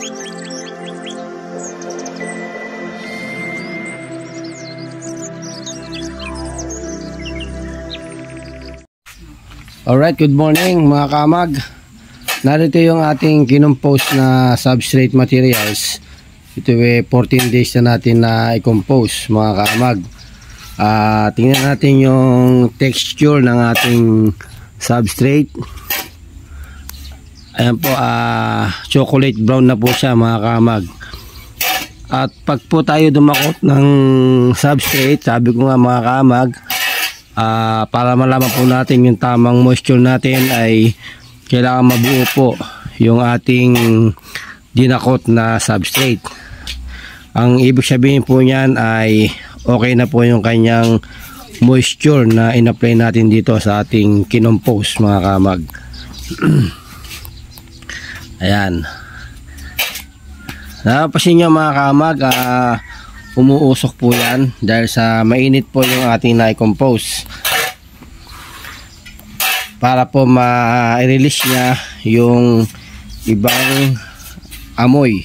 Alright, good morning mga kamag. Narito yung ating kinompose na substrate materials. Ito 14 days na natin na i-compose mga kamag. Tingnan natin yung texture ng ating substrate. Ayan po, chocolate brown na po siya mga kamag. At pag po tayo dumakot ng substrate, sabi ko nga mga kamag, para malaman po natin yung tamang moisture natin ay kailangan mabuo po yung ating dinakot na substrate. Ang ibig sabihin po niyan ay okay na po yung kanyang moisture na in-apply natin dito sa ating kinompose mga kamag. Ayan, napapansin nyo mga kamag, umuusok po yan dahil sa mainit po yung ating na-compose. Para po ma-release niya yung ibang amoy,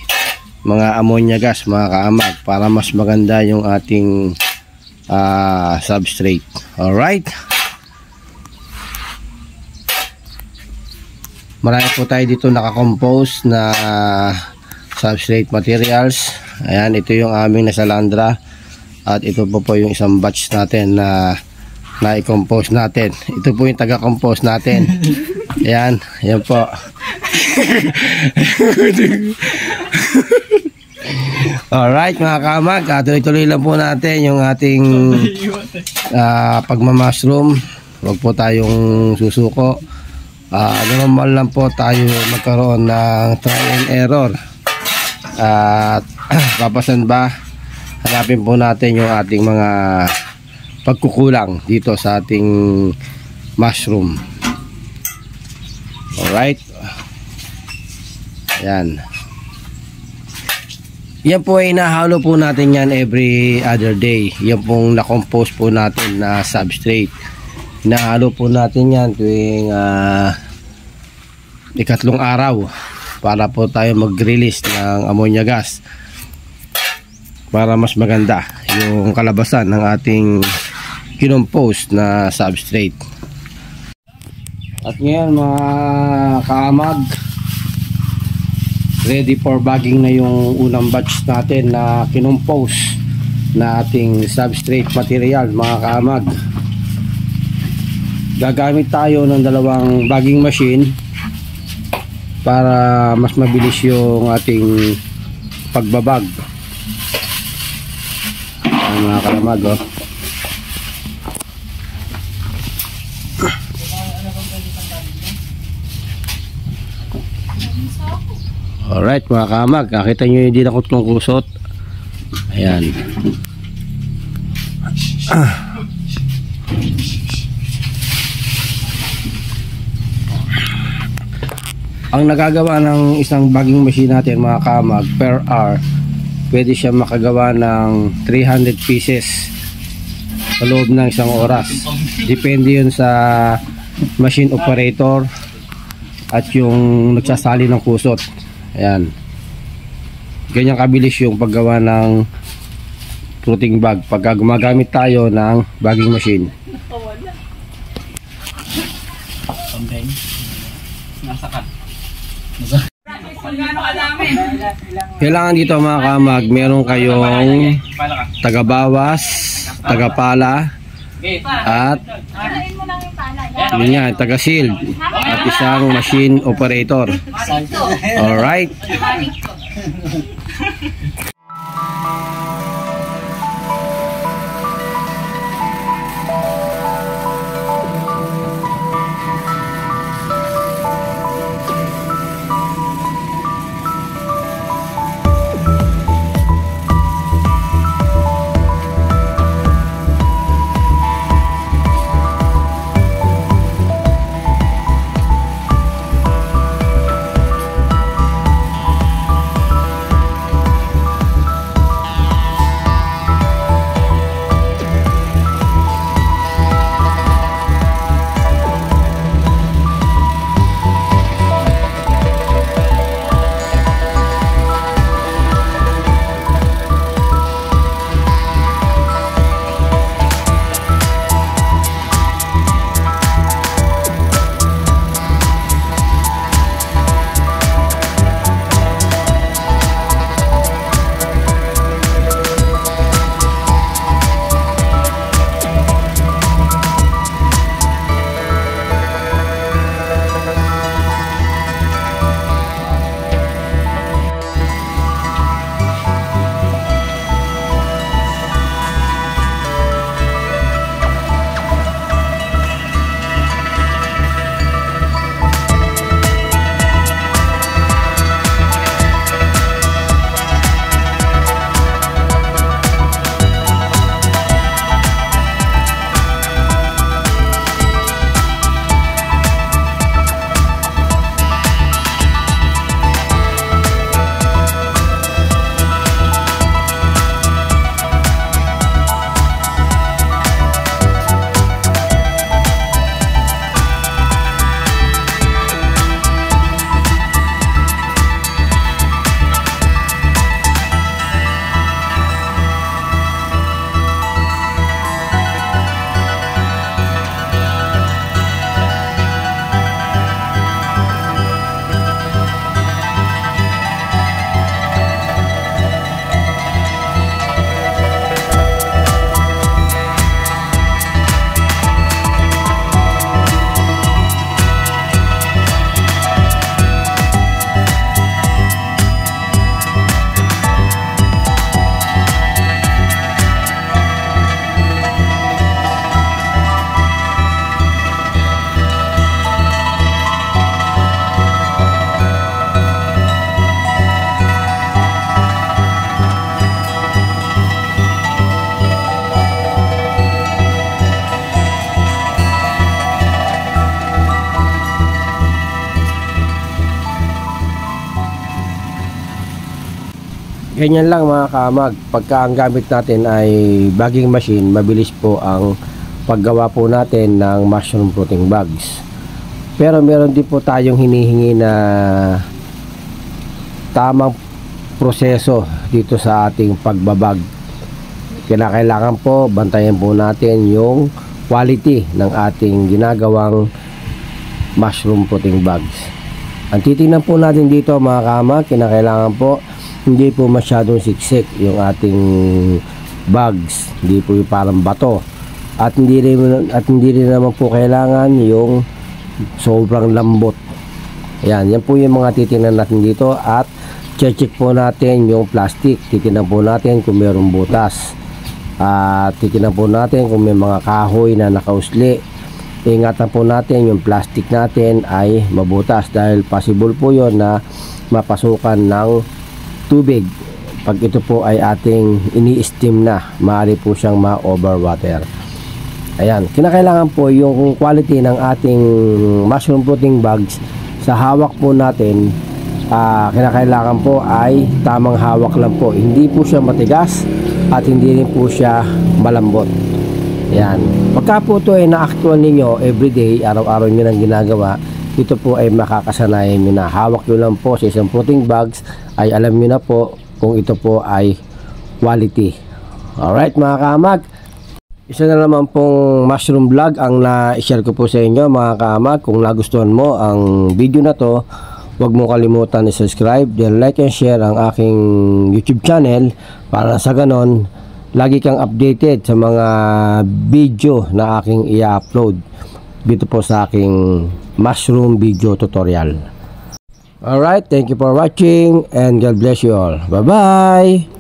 mga ammonia gas mga kaamag, para mas maganda yung ating substrate. Alright, marami po tayo dito nakakompose na substrate materials. Ayan, ito yung aming nasalandra at ito po yung isang batch natin na i-compose natin. Ito po yung taga-compose natin. Ayan, ayan po. Alright mga kamag, tuloy-tuloy lang po natin yung ating pagmamashroom. Huwag po tayong susuko. Normal lang po tayo magkaroon ng try and error. At papasan ba, hanapin po natin yung ating mga pagkukulang dito sa ating mushroom. Alright, ayan, yan po ay nahalo po natin yan every other day. Yan pong na-compose po natin na substrate, nahalo po natin yan tuwing ikatlong araw para po tayo mag-release ng ammonia gas para mas maganda yung kalabasan ng ating kinompose na substrate. At ngayon mga kaamag, ready for bagging na yung unang batch natin na kinompose na ating substrate material mga kaamag. Gagamit tayo ng dalawang bagging machine para mas mabilis yung ating pagbabag. Ayan mga kalamag, oh. Alright mga kamag, nakita nyo yung dinakot kong kusot. Ayan. Ang nagagawa ng isang bagging machine natin mga kamag, per hour pwede siya makagawa ng 300 pieces sa loob ng isang oras. Depende yun sa machine operator at yung nagsasali ng kusot. Ayan, ganyan kabilis yung paggawa ng fruiting bag pagka gumagamit tayo ng bagging machine. Kailangan dito mga kamag, meron kayong tagabawas, tagapala, at yun yan, taga-shield, at isang machine operator. Alright. Ganyan lang mga kaamag, pagka ang gamit natin ay bagging machine, mabilis po ang paggawa po natin ng mushroom fruiting bags. Pero meron din po tayong hinihingi na tamang proseso dito sa ating pagbabag. Kailangan po bantayan po natin yung quality ng ating ginagawang mushroom fruiting bags. Ang titingnan po natin dito mga kaamag, kailangan po hindi po masyadong siksik yung ating bags, hindi po yung parang bato, at hindi rin naman po kailangan yung sobrang lambot. Yan po yung mga titingnan natin dito, at check po natin yung plastic. Titingnan po natin kung mayroong butas, at titingnan po natin kung may mga kahoy na nakausli. Ingatan po natin yung plastic natin ay mabutas, dahil possible po yon na mapasukan ng tubig. Pag ito po ay ating ini-steam na, maaari po siyang ma-overwater. Ayan, kinakailangan po yung quality ng ating mushroom fruiting bags sa hawak po natin. Kinakailangan po ay tamang hawak lang po, hindi po siya matigas at hindi rin po siya malambot. Ayan, pagka po ito ay na-actual ninyo everyday, araw-araw nyo nang ginagawa, ito po ay makakasanayan nyo na. Hawak nyo lang po sa isang fruiting bags, ay alam nyo na po kung ito po ay quality. Alright mga kaamag, isa na naman pong mushroom vlog ang na-share ko po sa inyo mga kaamag. Kung nagustuhan mo ang video na to, huwag mo kalimutan i-subscribe, then like and share ang aking YouTube channel, para sa ganon lagi kang updated sa mga video na aking i-upload dito po sa aking mushroom video tutorial. Alright, thank you for watching and God bless you all. Bye bye.